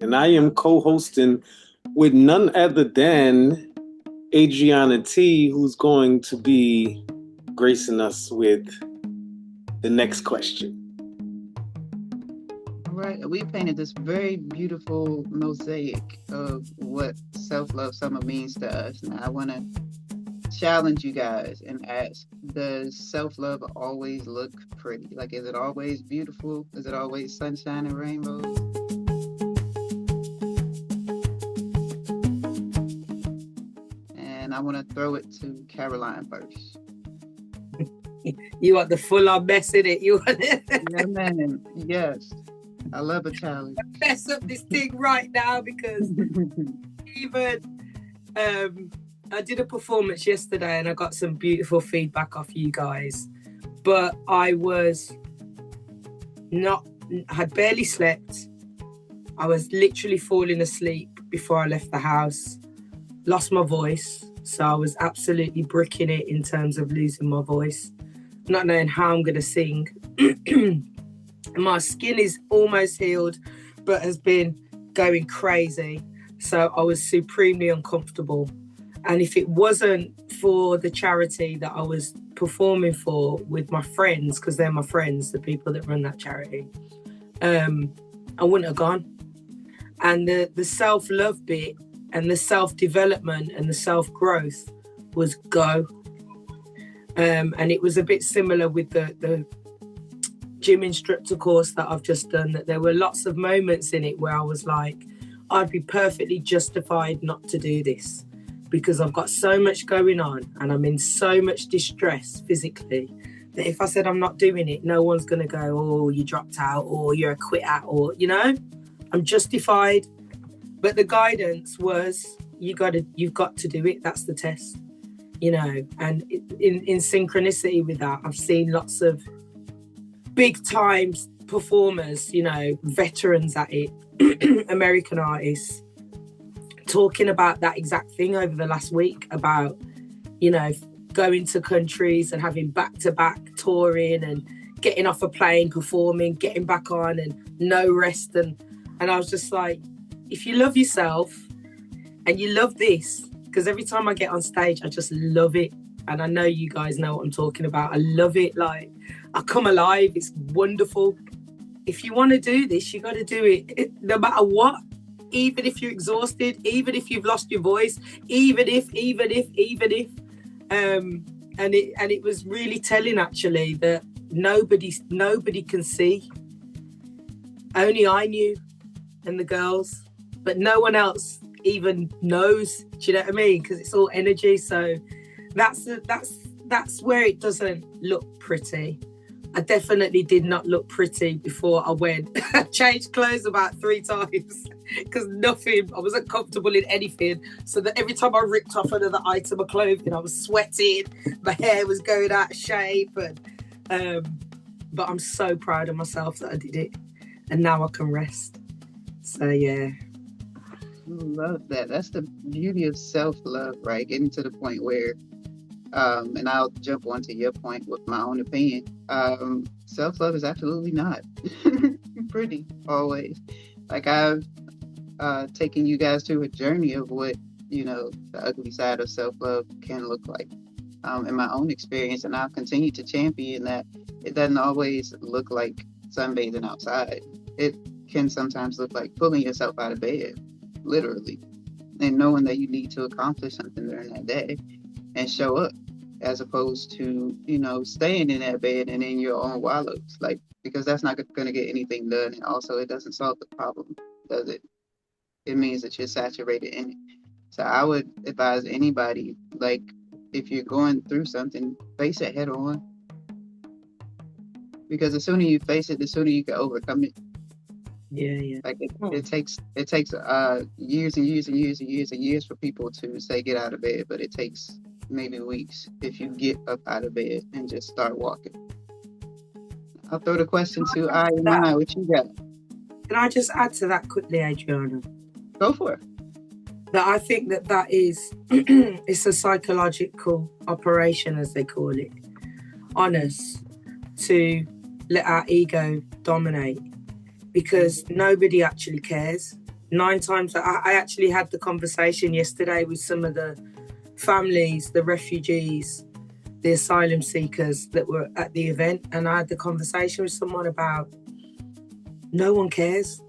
And I am co-hosting with none other than Adriana T, who's going to be gracing us with the next question. All right, we painted this very beautiful mosaic of what self-love summer means to us. Now, I want to challenge you guys and ask, does self-love always look pretty? Like, is it always beautiful? Is it always sunshine and rainbows? And I want to throw it to Caroline first. You want the full on mess in it. You want Yeah, man. Yes. I love a challenge. mess up this thing right now because even I did a performance yesterday and I got some beautiful feedback off you guys, but I had barely slept. I was literally falling asleep before I left the house, lost my voice. So I was absolutely bricking it in terms of losing my voice, not knowing how I'm going to sing. My skin is almost healed, but has been going crazy. So I was supremely uncomfortable. And if it wasn't for the charity that I was performing for with my friends, because they're my friends, the people that run that charity, I wouldn't have gone. And the self-love bit and the self-development and the self-growth was go. And it was a bit similar with the gym instructor course that I've just done, that there were lots of moments in it where I was like, I'd be perfectly justified not to do this because I've got so much going on and I'm in so much distress physically that if I said I'm not doing it, no one's going to go, oh, you dropped out or you're a quitter or, I'm justified. But the guidance was, you've got to do it. That's the test, and in synchronicity with that, I've seen lots of big time performers, veterans at it, American artists, talking about that exact thing over the last week about, going to countries and having back-to-back touring and getting off a plane, performing, getting back on and no rest. And I was just like, if you love yourself and you love this, because every time I get on stage, I just love it. And I know you guys know what I'm talking about. I love it. Like, I come alive. It's wonderful. If you want to do this, you got to do it no matter what. Even if you're exhausted, even if you've lost your voice, even if. And it was really telling, actually, that nobody can see. Only I knew and the girls, but no one else even knows. Do you know what I mean? Because it's all energy. So that's where it doesn't look pretty. I definitely did not look pretty before I went. I changed clothes about 3 times because I wasn't comfortable in anything. So that every time I ripped off another item of clothing, I was sweating, my hair was going out of shape. But I'm so proud of myself that I did it. And now I can rest. So, yeah. Love that. That's the beauty of self-love, right? Getting to the point where, and I'll jump onto your point with my own opinion. Self-love is absolutely not pretty always. Like, I've taken you guys through a journey of what, the ugly side of self-love can look like in my own experience. And I'll continue to champion that. It doesn't always look like sunbathing outside. It can sometimes look like pulling yourself out of bed, literally, and knowing that you need to accomplish something during that day and show up, as opposed to, staying in that bed and in your own wallows, like, because that's not going to get anything done. And also, it doesn't solve the problem, does it? It means that you're saturated in it. So I would advise anybody, like, if you're going through something, face it head on. Because the sooner you face it, the sooner you can overcome it. Yeah. Like, it takes years and years and years and years and years for people to say get out of bed, but it takes maybe weeks if you get up out of bed and just start walking. I'll throw the question to I. What you got? Can I just add to that quickly, Adriana? Go for it. That I think that is it's a psychological operation, as they call it, on us, to let our ego dominate, because nobody actually cares. 9 times, I actually had the conversation yesterday with some of the families, the refugees, the asylum seekers that were at the event, and I had the conversation with someone about no one cares.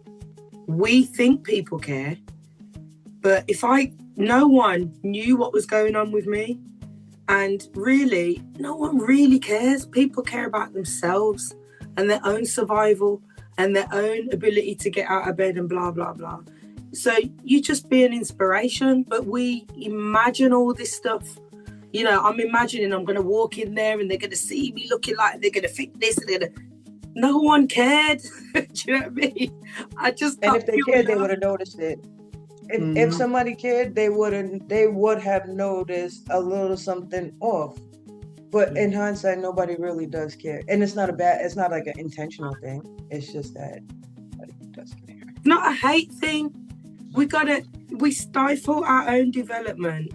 We think people care, but no one knew what was going on with me, and really, no one really cares. People care about themselves and their own survival and their own ability to get out of bed and blah, blah, blah. So you just be an inspiration, but we imagine all this stuff. You know, I'm imagining I'm going to walk in there and they're going to see me looking like they're going to think this. No one cared. Do you know what I mean? And if they cared, they would have noticed it. If somebody cared, they would have noticed a little something off. But in hindsight, nobody really does care. And it's not like an intentional thing. It's just that nobody does care. It's not a hate thing. We stifle our own development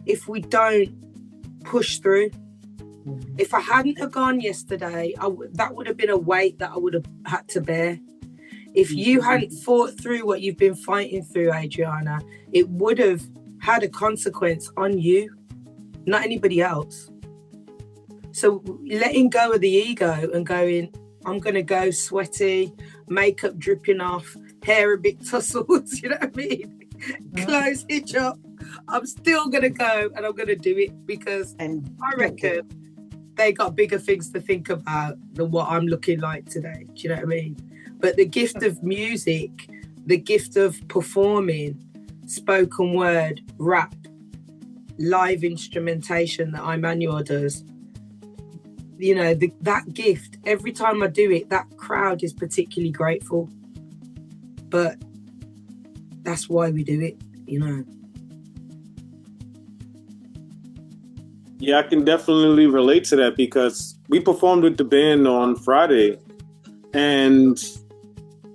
if we don't push through. If I hadn't have gone yesterday, that would have been a weight that I would have had to bear. If you hadn't fought through what you've been fighting through, Adriana, it would have had a consequence on you, not anybody else. So letting go of the ego and going, I'm going to go sweaty, makeup dripping off, hair a bit tousled, you know what I mean? Clothes hitch up. I'm still going to go and I'm going to do it because I reckon they got bigger things to think about than what I'm looking like today. Do you know what I mean? But the gift of music, the gift of performing, spoken word, rap, live instrumentation that Emmanuel does, you know, that gift, every time I do it, that crowd is particularly grateful. But that's why we do it, you know. Yeah, I can definitely relate to that because we performed with the band on Friday, and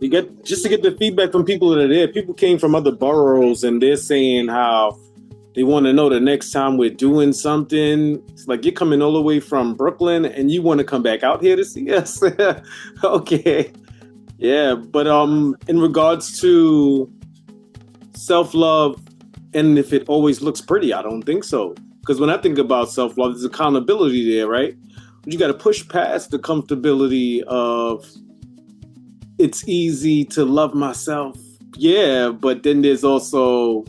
to get the feedback from people that are there. People came from other boroughs and they're saying how they want to know the next time we're doing something. It's like you're coming all the way from Brooklyn and you want to come back out here to see us. Okay. Yeah. But in regards to self-love and if it always looks pretty, I don't think so. Because when I think about self-love, there's accountability there, right? You got to push past the comfortability of it's easy to love myself. Yeah, but then there's also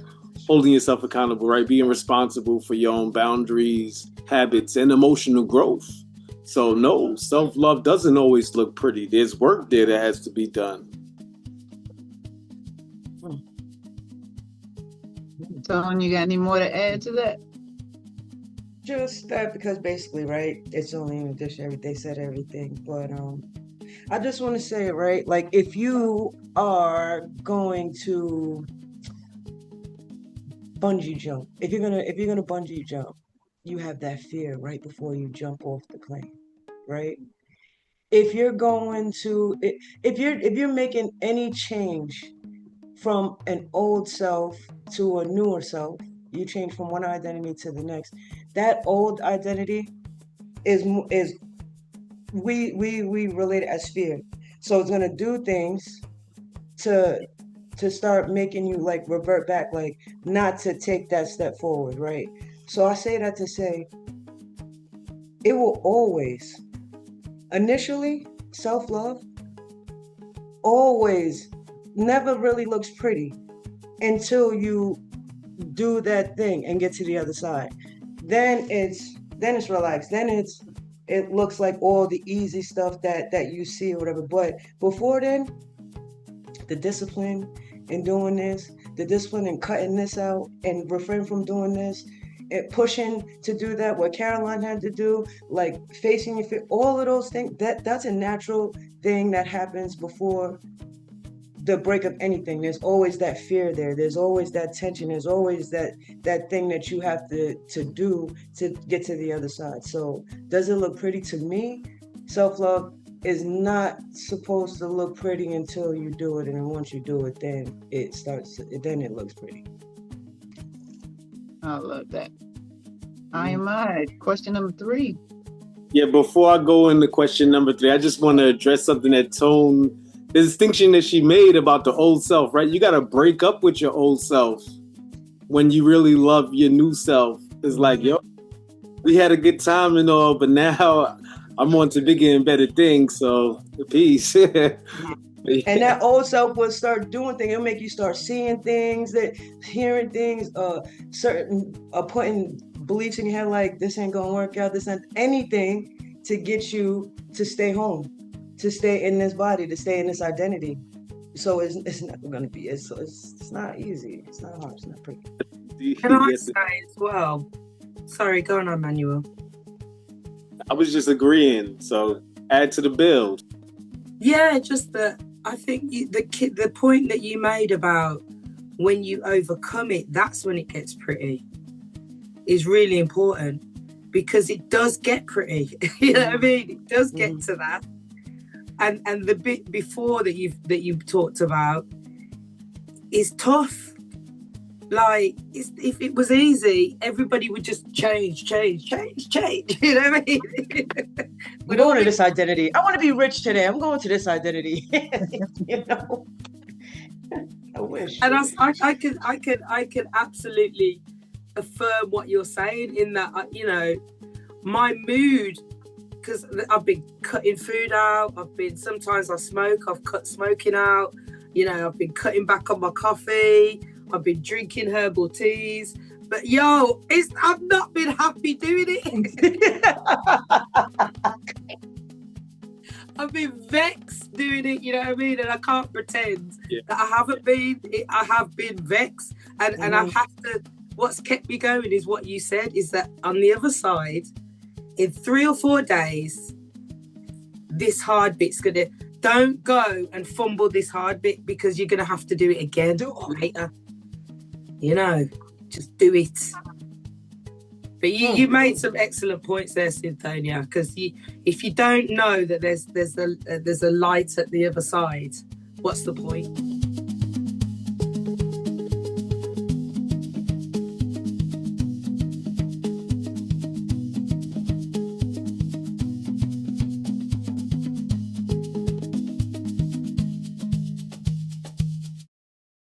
holding yourself accountable, right? Being responsible for your own boundaries, habits, and emotional growth. So no, self-love doesn't always look pretty. There's work there that has to be done. Tone, you got any more to add to that? Just that, because basically, right, it's only in addition, they said everything, but I just want to say, right, like if you are going to bungee jump, if you're gonna bungee jump, you have that fear right before you jump off the plane, right? If you're going to, if you're making any change from an old self to a newer self, you change from one identity to the next. That old identity is we relate it as fear. So it's gonna do things to start making you like revert back, like not to take that step forward, right? So I say that to say it will always, initially, self-love always never really looks pretty until you do that thing and get to the other side. Then it's relaxed. Then it looks like all the easy stuff that you see or whatever. But before then, the discipline in doing this, the discipline in cutting this out and refrain from doing this, and pushing to do that, what Caroline had to do, like facing your fear, all of those things, that's a natural thing that happens before the break of anything. There's always that fear there. There's always that tension. There's always that thing that you have to do to get to the other side. So does it look pretty to me? Self-love is not supposed to look pretty until you do it. And then once you do it, then it looks pretty. I love that. I question number 3. Yeah, before I go into question number 3, I just want to address something that Tone the distinction that she made about the old self, right? You got to break up with your old self when you really love your new self. It's like, yo, we had a good time and all, but now I'm on to bigger and better things. So peace. And that old self will start doing things. It'll make you start seeing things, hearing things, putting beliefs in your head like this ain't gonna work out. This ain't anything to get you to stay home, to stay in this body, to stay in this identity. So it's never gonna be. It's not easy. It's not hard. It's not pretty. Can I say as well? Sorry, go on, Emmanuel. I was just agreeing. So add to the build. Yeah, just that. I think the point that you made about when you overcome it, that's when it gets pretty, is really important, because it does get pretty. You know what I mean? It does get to that. And the bit before that you've talked about is tough. Like, if it was easy, everybody would just change. You know what I mean? We're going to this identity. I want to be rich today. I'm going to this identity. You know, I wish. And I could absolutely affirm what you're saying in that, you know, my mood, because I've been cutting food out. Sometimes I smoke. I've cut smoking out. You know, I've been cutting back on my coffee. I've been drinking herbal teas, but I've not been happy doing it. I've been vexed doing it, you know what I mean? And I can't pretend that I haven't been. I have been vexed, and I have to. What's kept me going is what you said, is that on the other side, in 3 or 4 days, this hard bit's gonna. Don't go and fumble this hard bit, because you're gonna have to do it again later. You know, just do it. But you made some excellent points there, Synthonia, because if you don't know that there's a light at the other side, what's the point?